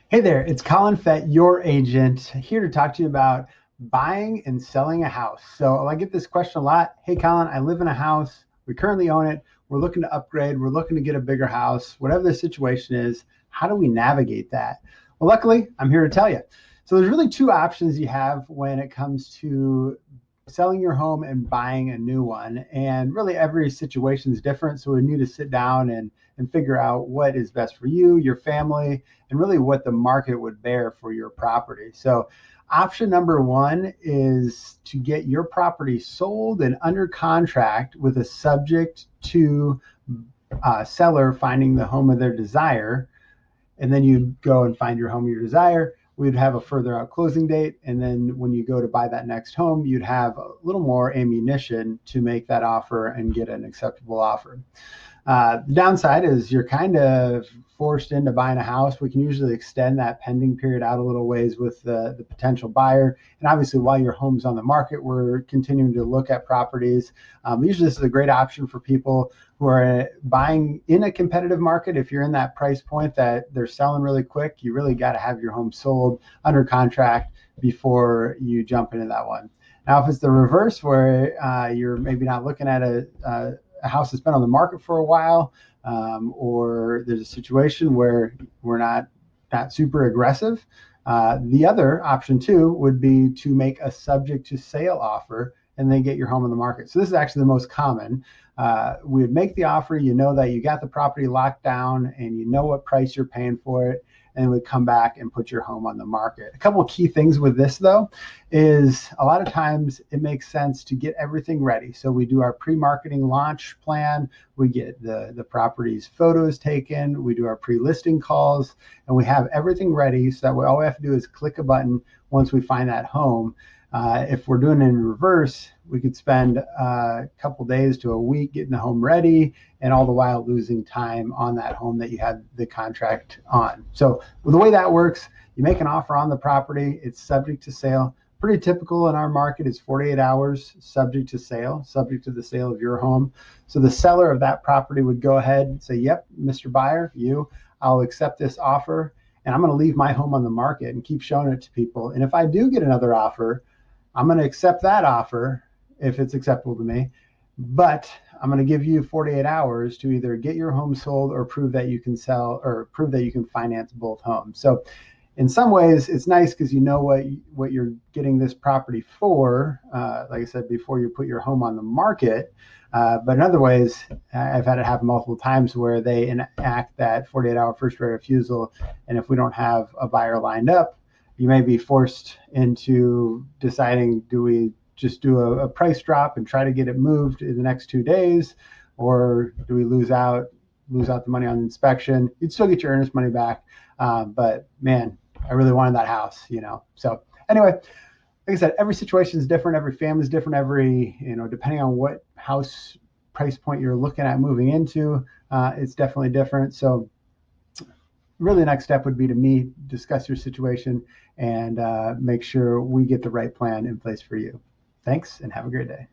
Hey there, it's Colin Fett, your agent, here to talk to you about buying and selling a house. So I get this question a lot. Hey, Colin, I live in a house. We currently own it. We're looking to upgrade. We're looking to get a bigger house. Whatever the situation is, how do we navigate that? Well, luckily, I'm here to tell you. So there's really two options you have when it comes to selling your home and buying a new one. And really, every situation is different. So we need to sit down and figure out what is best for you, your family, and really what the market would bear for your property. So, option number one is to get your property sold and under contract with a subject to seller finding the home of their desire. And then you go and find your home of your desire. We'd have a further out closing date. And then when you go to buy that next home, you'd have a little more ammunition to make that offer and get an acceptable offer. The downside is you're kind of forced into buying a house. We can usually extend that pending period out a little ways with the potential buyer. And obviously, while your home's on the market, we're continuing to look at properties. Usually, this is a great option for people who are buying in a competitive market. If you're in that price point that they're selling really quick, you really got to have your home sold under contract before you jump into that one. Now, if it's the reverse, where you're maybe not looking at a house that's been on the market for a while, or there's a situation where we're not super aggressive. The other option too would be to make a subject to sale offer and then get your home on the market. So this is actually the most common. We would make the offer, you know that you got the property locked down and you know what price you're paying for it, and we come back and put your home on the market. A couple of key things with this though is a lot of times it makes sense to get everything ready. So we do our pre-marketing launch plan, we get the property's photos taken, we do our pre-listing calls, and we have everything ready so that all we have to do is click a button once we find that home. If we're doing it in reverse, we could spend a couple days to a week getting the home ready, and all the while losing time on that home that you had the contract on. So the way that works, you make an offer on the property, it's subject to sale. Pretty typical in our market is 48 hours subject to sale, subject to the sale of your home. So the seller of that property would go ahead and say, yep, Mr. Buyer, I'll accept this offer, and I'm going to leave my home on the market and keep showing it to people. And if I do get another offer, I'm going to accept that offer if it's acceptable to me, but I'm going to give you 48 hours to either get your home sold or prove that you can sell or prove that you can finance both homes. So in some ways, it's nice because you know what you're getting this property for, like I said, before you put your home on the market. But in other ways, I've had it happen multiple times where they enact that 48-hour first right of refusal, and if we don't have a buyer lined up, you may be forced into deciding, do we just do a price drop and try to get it moved in the next 2 days, or do we lose out the money on inspection? You'd still get your earnest money back, but man, I really wanted that house. So anyway, like I said, every situation is different, every family is different, depending on what house price point you're looking at moving into, it's definitely different. So really the next step would be to discuss your situation, and make sure we get the right plan in place for you. Thanks, and have a great day.